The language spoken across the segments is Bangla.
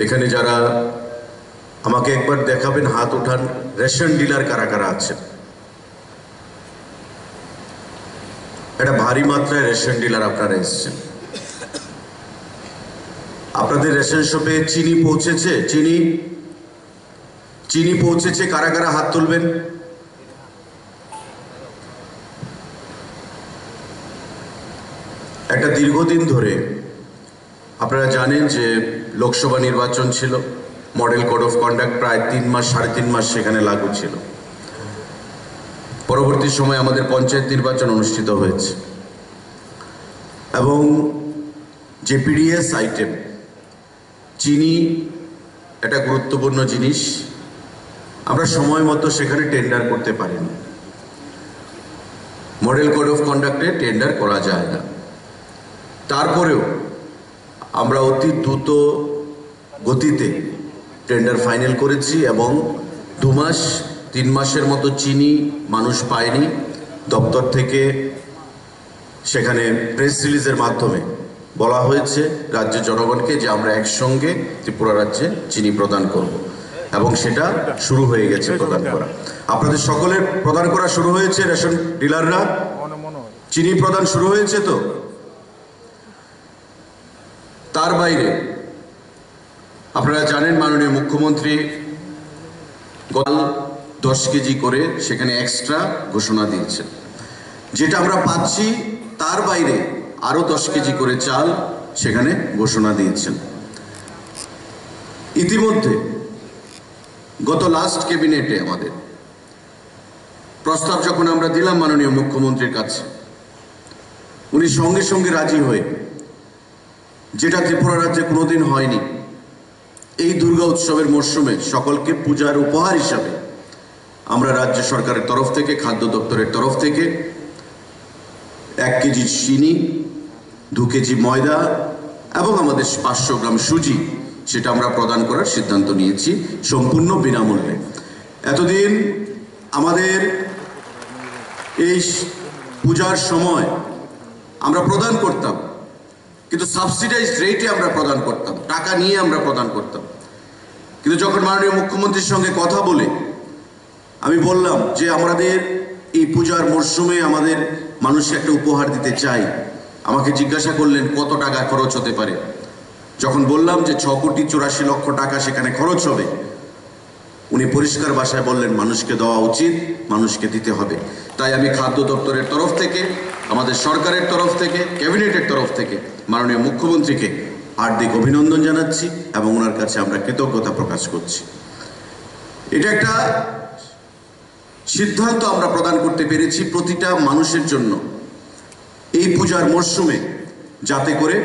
এখানে যারা আমাকে একবার দেখাবেন, হাত উঠান, রেশন ডিলার কারা কারা আছেন? এটা ভারী মাত্রায় রেশন ডিলার আপনারা এসেছেন। আপনাদের রেশন শপে চিনি পৌঁছেছে? চিনি পৌঁছেছে? কারা কারা হাত তুলবেন? একটা দীর্ঘদিন ধরে আপনারা জানেন যে লোকসভা নির্বাচন ছিল, মডেল কোড অফ কন্ডাক্ট প্রায় 3 মাস 3.5 মাস সেখানে লাগু ছিল। পরবর্তী সময় আমাদের পঞ্চায়েত নির্বাচন অনুষ্ঠিত হয়েছে এবং যে পিডিএস আইটেম চিনি একটা গুরুত্বপূর্ণ জিনিস, আমরা সময় মতো সেখানে টেন্ডার করতে পারিনি। মডেল কোড অফ কন্ডাক্টে টেন্ডার করা যায় না। তারপরেও আমরা অতি দ্রুত গতিতে টেন্ডার ফাইনাল করেছি এবং 2 মাস 3 মাসের মতো চিনি মানুষ পায়নি। দপ্তর থেকে সেখানে প্রেস রিলিজের মাধ্যমে বলা হয়েছে রাজ্যের জনগণকে যে আমরা একসঙ্গে ত্রিপুরা রাজ্যে চিনি প্রদান করব এবং সেটা শুরু হয়ে গেছে প্রদান করা। আপনাদের সকলের প্রদান করা শুরু হয়েছে? রেশন ডিলাররা চিনি প্রদান শুরু হয়েছে তো? তার বাইরে আপনারা জানেন মাননীয় মুখ্যমন্ত্রী গত 10 কেজি করে সেখানে এক্সট্রা ঘোষণা দিয়েছেন। যেটা আমরা পাচ্ছি তার বাইরে আরো 10 কেজি করে চাল সেখানে ঘোষণা দিয়েছেন। ইতিমধ্যে গত লাস্ট ক্যাবিনেটে আমাদের প্রস্তাব যখন আমরা দিলাম মাননীয় মুখ্যমন্ত্রীর কাছে, উনি সঙ্গে সঙ্গে রাজি হয়ে, যেটা ত্রিপুরা রাজ্যে কোনোদিন হয়নি, এই দুর্গা উৎসবের মরশুমে সকলকে পূজার উপহার হিসাবে আমরা রাজ্য সরকারের তরফ থেকে, খাদ্য দপ্তরের তরফ থেকে 1 কেজি চিনি, 2 কেজি ময়দা এবং আমাদের 500 গ্রাম সুজি সেটা আমরা প্রদান করার সিদ্ধান্ত নিয়েছি সম্পূর্ণ বিনামূল্যে। এতদিন আমাদের এই পূজার সময় আমরা প্রদান করতাম, কিন্তু সাবসিডাইজ রেটে আমরা প্রদান করতাম, টাকা নিয়ে আমরা প্রদান করতাম। কিন্তু যখন মাননীয় মুখ্যমন্ত্রীর সঙ্গে কথা বলে আমি বললাম যে আমাদের এই পূজার মরশুমে আমাদের মানুষকে একটা উপহার দিতে চাই, আমাকে জিজ্ঞাসা করলেন কত টাকা খরচ হতে পারে। যখন বললাম যে 6 কোটি 84 লক্ষ টাকা সেখানে খরচ হবে, উনি পরিষ্কার ভাষায় বললেন মানুষকে দেওয়া উচিত, মানুষকে দিতে হবে। তাই আমি খাদ্য দপ্তরের তরফ থেকে, আমাদের সরকারের তরফ থেকে, ক্যাবিনেটের তরফ থেকে মাননীয় মুখ্যমন্ত্রীকে হার্দিক অভিনন্দন জানাচ্ছি এবং ওনার কাছে আমরা কৃতজ্ঞতা প্রকাশ করছি। এটা একটা সিদ্ধান্ত আমরা প্রদান করতে পেরেছি প্রতিটা মানুষের জন্য এই পূজার মরশুমে, যাতে করে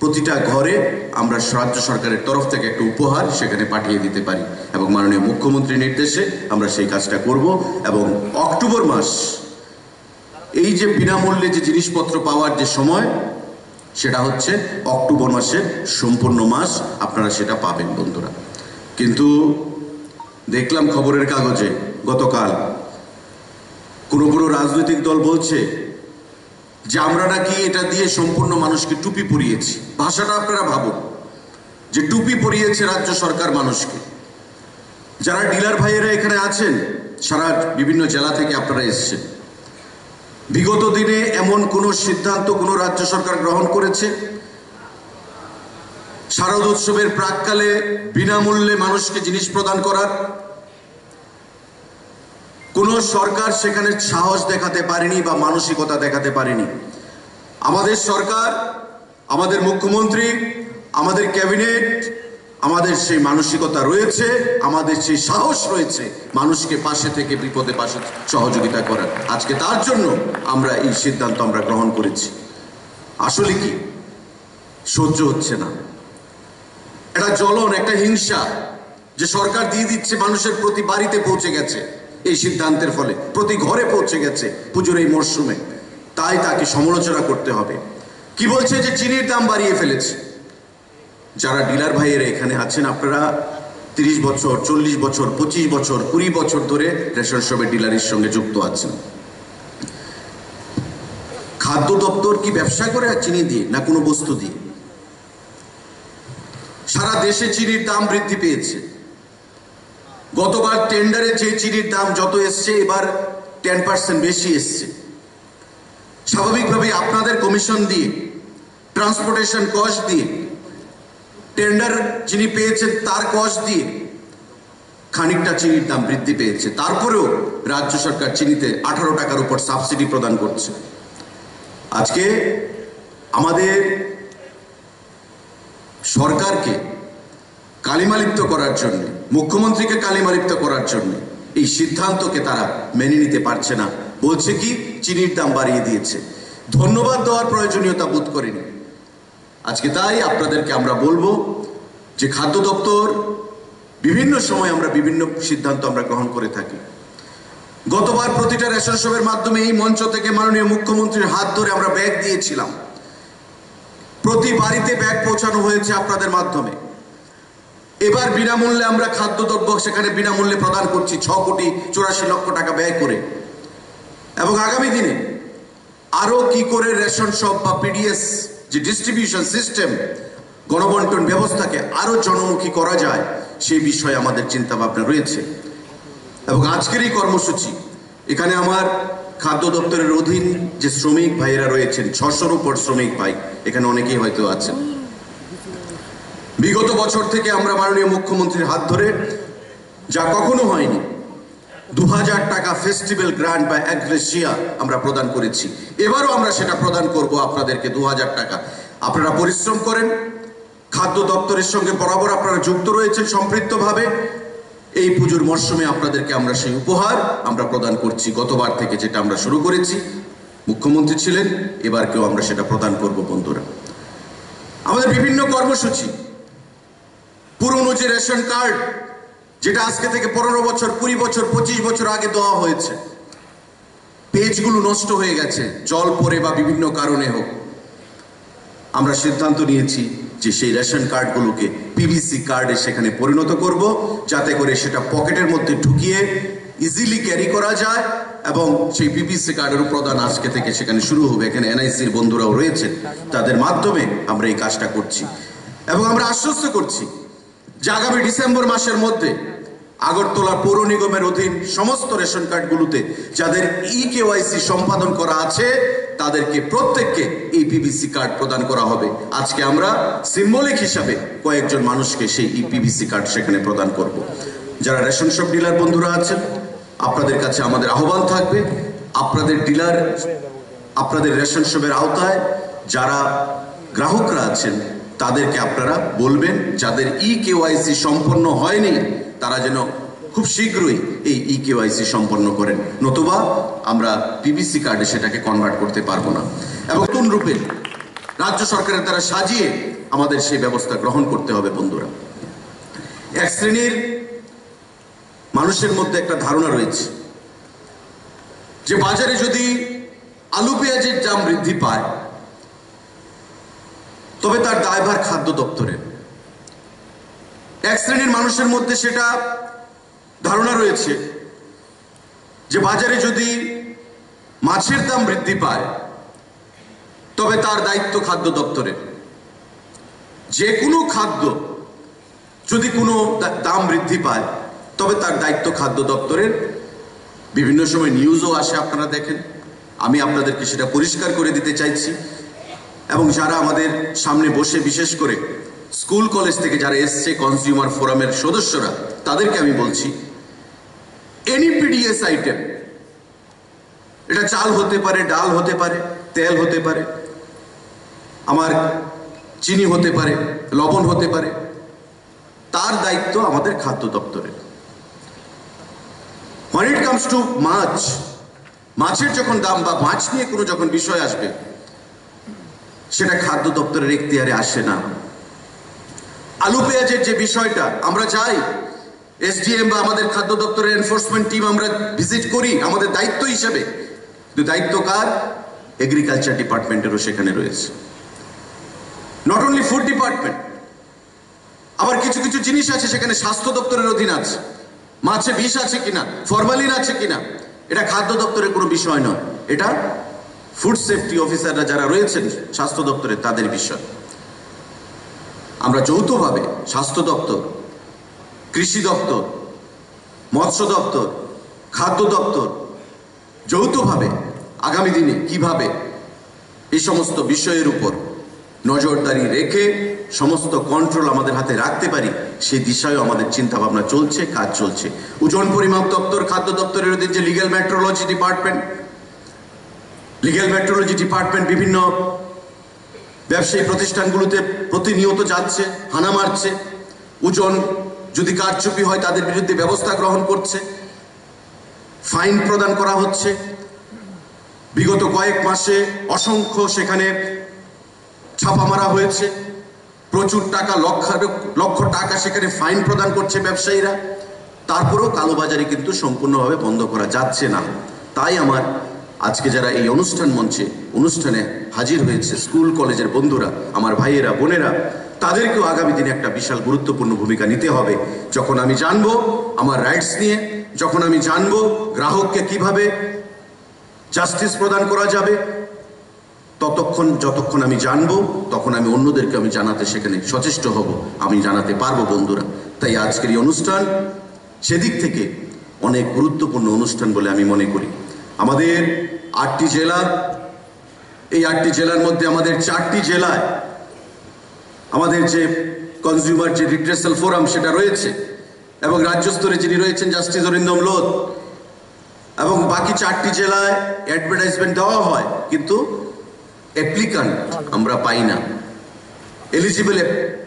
প্রতিটা ঘরে আমরা রাজ্য সরকারের তরফ থেকে একটা উপহার সেখানে পাঠিয়ে দিতে পারি এবং মাননীয় মুখ্যমন্ত্রীর নির্দেশে আমরা সেই কাজটা করব। এবং অক্টোবর মাস এই যে বিনামূল্যে যে জিনিসপত্র পাওয়ার যে সময়, সেটা হচ্ছে অক্টোবর মাসের সম্পূর্ণ মাস আপনারা সেটা পাবেন বন্ধুরা। কিন্তু দেখলাম খবরের কাগজে গতকাল কোনো রাজনৈতিক দল বলছে যে আমরা নাকি এটা দিয়ে সম্পূর্ণ মানুষকে টুপি পরিয়েছি। ভাষাটা আপনারা ভাবুন, যে টুপি পরিয়েছে রাজ্য সরকার মানুষকে। যারা ডিলার ভাইয়েরা এখানে আছেন, সারা বিভিন্ন জেলা থেকে আপনারা এসেছেন, বিগত দিনে এমন কোনো সিদ্ধান্ত কোনো রাজ্য সরকার গ্রহণ করেছে শারদ উৎসবের প্রাককালে বিনামূল্যে মানুষকে জিনিস প্রদান করার? কোন সরকার সেখানে সাহস দেখাতে পারেনি বা মানসিকতা দেখাতে পারেনি। আমাদের সরকার, আমাদের মুখ্যমন্ত্রী, আমাদের ক্যাবিনেট, আমাদের সেই মানসিকতা রয়েছে, আমাদের সেই সাহস রয়েছে মানুষকে পাশে থেকে বিপদে পাশে সহযোগিতা করার। আজকে তার জন্য আমরা এই সিদ্ধান্ত আমরা গ্রহণ করেছি। আসলে কি সহ্য হচ্ছে না, একটা জ্বলন, একটা হিংসা যে সরকার দিয়ে দিচ্ছে, মানুষের প্রতি বাড়িতে পৌঁছে গেছে এই সিদ্ধান্তের ফলে, প্রতি ঘরে পৌঁছে গেছে পুজোর এই মরশুমে। তাই তাকে সমালোচনা করতে হবে। কি বলছে যে চিনির দাম বাড়িয়ে ফেলেছে। যারা ডিলার ভাইয়েরা এখানে আছেন, আপনারা 30 বছর, 40 বছর, 25 বছর, 20 বছর ধরে রেশন শপের ডিলারের সঙ্গে যুক্ত আছেন। খাদ্য দপ্তর কি ব্যবসা করে চিনি দিয়ে, না কোনো বস্তু দিয়ে? সারা দেশে চিনির দাম বৃদ্ধি পেয়েছে। গতবার টেন্ডারে যে চিনির দাম যত এসছে, এবার 10% বেশি এসছে। স্বাভাবিকভাবে আপনাদের কমিশন দিয়ে, ট্রান্সপোর্টেশন কস্ট দিয়ে, টেন্ডার যিনি পেয়েছেন তার কস্ট দিয়ে খানিকটা চিনির দাম বৃদ্ধি পেয়েছে। তারপরেও রাজ্য সরকার চিনিতে 18 টাকার উপর সাবসিডি প্রদান করছে। আজকে আমাদের সরকারকে কালিমালিপ্ত করার জন্য, মুখ্যমন্ত্রীকে কালিমালিপ্ত করার জন্য এই সিদ্ধান্তকে তারা মেনে নিতে পারছে না। বলছে কি চিনির দাম বাড়িয়ে দিয়েছে, ধন্যবাদ দেওয়ার প্রয়োজনীয়তা বোধ করেনি। আজকে তাই আপনাদেরকে আমরা বলবো যে খাদ্য দপ্তর বিভিন্ন সময় আমরা বিভিন্ন সিদ্ধান্ত আমরা গ্রহণ করে থাকি। গতবার প্রতিটা রেশন শপের মাধ্যমে এই মঞ্চ থেকে মাননীয় মুখ্যমন্ত্রীর হাত ধরে আমরা ব্যাগ দিয়েছিলাম। প্রতি বাড়িতে ব্যাগ পৌঁছানো হয়েছে আপনাদের মাধ্যমে। এবার বিনামূল্যে আমরা খাদ্যদ্রব্য সেখানে বিনামূল্যে প্রদান করছি 6 কোটি 84 লক্ষ টাকা ব্যয় করে। এবং আগামী দিনে আরো কি করে রেশন শপ বা পিডিএস যে ডিস্ট্রিবিউশন সিস্টেম, গণবন্টন ব্যবস্থাকে আরো জনমুখী করা যায় সেই বিষয়ে আমাদের চিন্তা ভাবনা রয়েছে। এবং আজকের এই কর্মসূচি, এখানে আমার খাদ্য দপ্তরের অধীন যে শ্রমিক ভাইয়েরা রয়েছেন, 600-র উপর শ্রমিক ভাই এখানে অনেকেই হয়তো আছেন। বিগত বছর থেকে আমরা মাননীয় মুখ্যমন্ত্রীর হাত ধরে যা কখনো হয়নি 2000 টাকা ফেস্টিভ্যাল গ্রান্ট বা অ্যাগ্রেসিয়া আমরা প্রদান করেছি। এবারও আমরা সেটা প্রদান করব আপনাদেরকে 2000 টাকা। আপনারা পরিশ্রম করেন, খাদ্য দপ্তরের সঙ্গে বরাবর আপনারা যুক্ত রয়েছেন সম্পৃক্তভাবে। এই পুজোর মরশুমে আপনাদেরকে আমরা সেই উপহার আমরা প্রদান করছি। গতবার থেকে যেটা আমরা শুরু করেছি, মুখ্যমন্ত্রী ছিলেন, এবারকেও আমরা সেটা প্রদান করব। বন্ধুরা, আমাদের বিভিন্ন কর্মসূচি, পুরনো যে রেশন কার্ড যেটা আজকে থেকে 15 বছর, 20 বছর, 25 বছর আগে দেওয়া হয়েছে, পেজগুলো নষ্ট হয়ে গেছে, জল পড়ে বা বিভিন্ন কারণে হোক, আমরা সিদ্ধান্ত নিয়েছি যে সেই রেশন কার্ডগুলোকে পিভিসি কার্ডে সেখানে পরিণত করব, যাতে করে সেটা পকেটের মধ্যে ঢুকিয়ে ইজিলি ক্যারি করা যায়। এবং সেই পিভিসি কার্ডের প্রদান আজকে থেকে সেখানে শুরু হবে। এখানে এনআইসির বন্ধুরাও রয়েছেন, তাদের মাধ্যমে আমরা এই কাজটা করছি। এবং আমরা আশ্বস্ত করছি যে আগামী ডিসেম্বর মাসের মধ্যে আগরতলা পৌর নিগমের অধীন সমস্ত রেশন কার্ডগুলোতে যাদের ইকেওয়াইসি সম্পাদন করা আছে তাদেরকে প্রত্যেককে এই পিভিসি কার্ড প্রদান করা হবে। আজকে আমরা সিম্বলিক হিসাবে কয়েকজন মানুষকে সেই পিভিসি কার্ড সেখানে প্রদান করব। যারা রেশন শপ ডিলার বন্ধুরা আছেন, আপনাদের কাছে আমাদের আহ্বান থাকবে, আপনাদের ডিলার, আপনাদের রেশন শপের আওতায় যারা গ্রাহকরা আছেন তাদেরকে আপনারা বলবেন যাদের ইকেওয়াইসি সম্পন্ন হয়নি তারা যেন খুব শীঘ্রই এই ইকেওয়াইসি সম্পন্ন করেন, নতুবা আমরা পিভিসি কার্ডে সেটাকে কনভার্ট করতে পারবো না। এবং নতুন রূপে রাজ্য সরকারের দ্বারা সাজিয়ে আমাদের সেই ব্যবস্থা গ্রহণ করতে হবে। বন্ধুরা, এক শ্রেণীর মানুষের মধ্যে একটা ধারণা রয়েছে যে বাজারে যদি আলু পেঁয়াজের দাম বৃদ্ধি পায় তবে তার দায়ভার খাদ্য দপ্তরের। এক শ্রেণীর মানুষের মধ্যে সেটা ধারণা রয়েছে যে বাজারে যদি মাছের দাম বৃদ্ধি পায় তবে তার দায়িত্ব খাদ্য দপ্তরের। যে কোনো খাদ্য যদি কোনো দাম বৃদ্ধি পায় তবে তার দায়িত্ব খাদ্য দপ্তরের। বিভিন্ন সময় নিউজও আসে, আপনারা দেখেন। আমি আপনাদেরকে সেটা পরিষ্কার করে দিতে চাইছি। এবং যারা আমাদের সামনে বসে, বিশেষ করে স্কুল কলেজ থেকে যারা এসছে, কনজিউমার ফোরামের সদস্যরা, তাদেরকে আমি বলছি, এনি পিডিএস আইটেম, এটা চাল হতে পারে, ডাল হতে পারে, তেল হতে পারে, আমার চিনি হতে পারে, লবণ হতে পারে, তার দায়িত্ব আমাদের খাদ্য দপ্তরের। when it comes to মাছ, মাছের যখন দাম বা মাছ নিয়ে কোনো যখন বিষয় আসবে সেটা খাদ্য দপ্তরের এখতিয়ারে আসে না। আলু পেঁয়াজের যে বিষয়টা আমরা চাই, এসডিএম বা আমাদের খাদ্য দপ্তরের এনফোর্সমেন্ট টিম আমরা ভিজিট করি আমাদের দায়িত্ব হিসেবে, কিন্তু দায়িত্ব কার? এগ্রিকালচার ডিপার্টমেন্টেরও সেখানে রয়েছে, নট অনলি ফুড ডিপার্টমেন্ট। আবার কিছু কিছু জিনিস আছে সেখানে স্বাস্থ্য দপ্তরের অধীন আছে। মাছে বিষ আছে কিনা, ফরমালিন আছে কিনা, এটা খাদ্য দপ্তরের কোনো বিষয় নয়, এটা ফুড সেফটি অফিসাররা যারা রয়েছেন স্বাস্থ্য দপ্তরে তাদের বিষয়। আমরা যৌথভাবে স্বাস্থ্য দপ্তর, কৃষি দপ্তর, মৎস্য দপ্তর, খাদ্য দপ্তর যৌথভাবে আগামী দিনে কিভাবে এই সমস্ত বিষয়ের উপর নজরদারি রেখে সমস্ত কন্ট্রোল আমাদের হাতে রাখতে পারি সেই দিশায়ও আমাদের চিন্তা ভাবনা চলছে, কাজ চলছে। ওজন পরিমাপ দপ্তর, খাদ্য দপ্তরের অধীন যে লিগ্যাল মেট্রোলজি ডিপার্টমেন্ট বিভিন্ন ব্যবসায়ী প্রতিষ্ঠানগুলোতে প্রতিনিয়ত যাচ্ছে, হানা মারছে, ওজন যদি কারচুপি হয় তাদের বিরুদ্ধে ব্যবস্থা গ্রহণ করছে, ফাইন প্রদান করা হচ্ছে। বিগত কয়েক মাসে অসংখ্য সেখানে ছাপা মারা হয়েছে, প্রচুর টাকা, লক্ষ টাকা সেখানে ফাইন প্রদান করছে ব্যবসায়ীরা। তারপরেও কালোবাজারি কিন্তু সম্পূর্ণভাবে বন্ধ করা যাচ্ছে না। তাই আমার আজকে যারা এই অনুষ্ঠানে হাজির হয়েছে, স্কুল কলেজের বন্ধুরা, আমার ভাইয়েরা, বোনেরা, তাদেরকেও আগামী দিনে একটা বিশাল গুরুত্বপূর্ণ ভূমিকা নিতে হবে। যখন আমি জানবো আমার রাইটস নিয়ে, যখন আমি জানবো গ্রাহককে কিভাবে জাস্টিস প্রদান করা যাবে, যতক্ষণ আমি জানবো তখন আমি অন্যদেরকে আমি জানাতে সেখানে সচেষ্ট হব, আমি জানাতে পারবো বন্ধুরা। তাই আজকের এই অনুষ্ঠান সেদিক থেকে অনেক গুরুত্বপূর্ণ অনুষ্ঠান বলে আমি মনে করি। আমাদের 8টি জেলা, এই 8টি জেলার মধ্যে আমাদের 4টি জেলায় আমাদের যে কনজিউমার যে রিড্রেসাল ফোরাম সেটা রয়েছে, এবং রাজ্য স্তরে যিনি রয়েছেন জাস্টিস অরিন্দম লোধ, এবং বাকি 4টি জেলায় অ্যাডভার্টাইজমেন্ট দেওয়া হয় কিন্তু অ্যাপ্লিকান্ট আমরা পাই না, এলিজিবল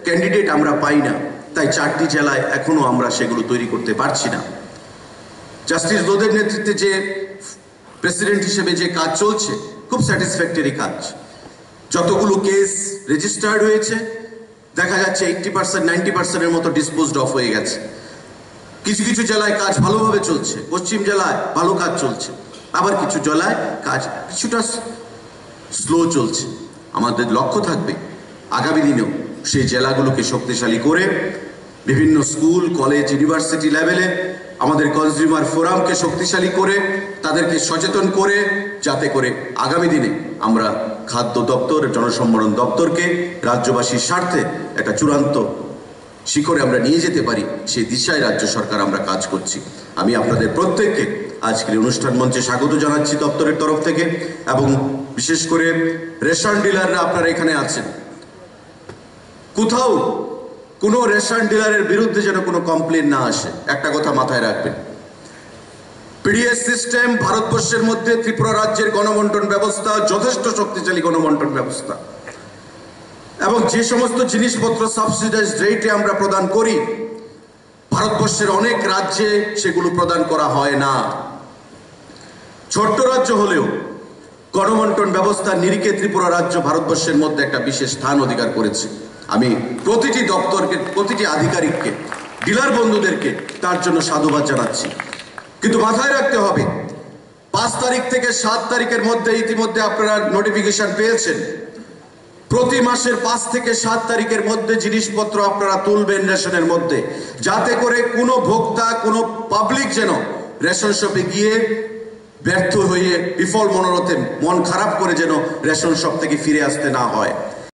ক্যান্ডিডেট আমরা পাই না। তাই 4টি জেলায় এখনো আমরা সেগুলো তৈরি করতে পারছি না। জাস্টিস লোধের নেতৃত্বে যে প্রেসিডেন্ট হিসেবে যে কাজ চলছে খুব স্যাটিসফ্যাক্টরি কাজ। যতগুলো কেস রেজিস্টার্ড হয়েছে দেখা যাচ্ছে 80%, 90%-এর মতো ডিসপোজড অফ হয়ে গেছে। কিছু কিছু জেলায় কাজ ভালোভাবে চলছে, পশ্চিম জেলায় ভালো কাজ চলছে, আবার কিছু জেলায় কাজ কিছুটা স্লো চলছে। আমাদের লক্ষ্য থাকবে আগামী দিনেও সেই জেলাগুলোকে শক্তিশালী করে বিভিন্ন স্কুল, কলেজ, ইউনিভার্সিটি লেভেলে আমাদের কনজিউমার ফোরামকে শক্তিশালী করে তাদেরকে সচেতন করে, যাতে করে আগামী দিনে আমরা খাদ্য দপ্তর, জনসম্ভরণ দপ্তরকে রাজ্যবাসীর স্বার্থে একটা চূড়ান্ত শিখরে আমরা নিয়ে যেতে পারি, সেই দিশায় রাজ্য সরকার আমরা কাজ করছি। আমি আপনাদের প্রত্যেককে আজকের অনুষ্ঠান মঞ্চে স্বাগত জানাচ্ছি দপ্তরের তরফ থেকে, এবং বিশেষ করে রেশন ডিলাররা আপনারা এখানে আছেন, কোথাও কোনো রেশন ডিলারের বিরুদ্ধে যেন কোনো কমপ্লেন না আসে, একটা কথা মাথায় রাখবেন। পিডিএস সিস্টেম ভারতবর্ষের মধ্যে ত্রিপুরা রাজ্যের গণবন্টন ব্যবস্থা যথেষ্ট শক্তিশালী গণবন্টন ব্যবস্থা, এবং যে সমস্ত জিনিসপত্র সাবসিডাইজড রেটে আমরা প্রদান করি ভারতবর্ষের অনেক রাজ্যে সেগুলো প্রদান করা হয় না। ছোট্ট রাজ্য হলেও গণবন্টন ব্যবস্থার নিরিখে ত্রিপুরা রাজ্য ভারতবর্ষের মধ্যে একটা বিশেষ স্থান অধিকার করেছে। আমি প্রতিটি দপ্তরকে, প্রতিটি আধিকারিককে, ডিলার বন্ধুদেরকে তার জন্য সাধুবাদ জানাচ্ছি। কিন্তু মাথায় রাখতে হবে 5 তারিখ থেকে 7 তারিখের মধ্যে ইতিমধ্যে আপনারা নোটিফিকেশন পেয়েছেন, প্রতি মাসের 5 থেকে 7 তারিখের মধ্যে জিনিসপত্র আপনারা তুলবেন রেশনের মধ্যে, যাতে করে কোনো ভোক্তা, কোনো পাবলিক যেন রেশন শপে গিয়ে ব্যর্থ হয়ে বিফল মনোরথে মন খারাপ করে যেন রেশন শপ থেকে ফিরে আসতে না হয়।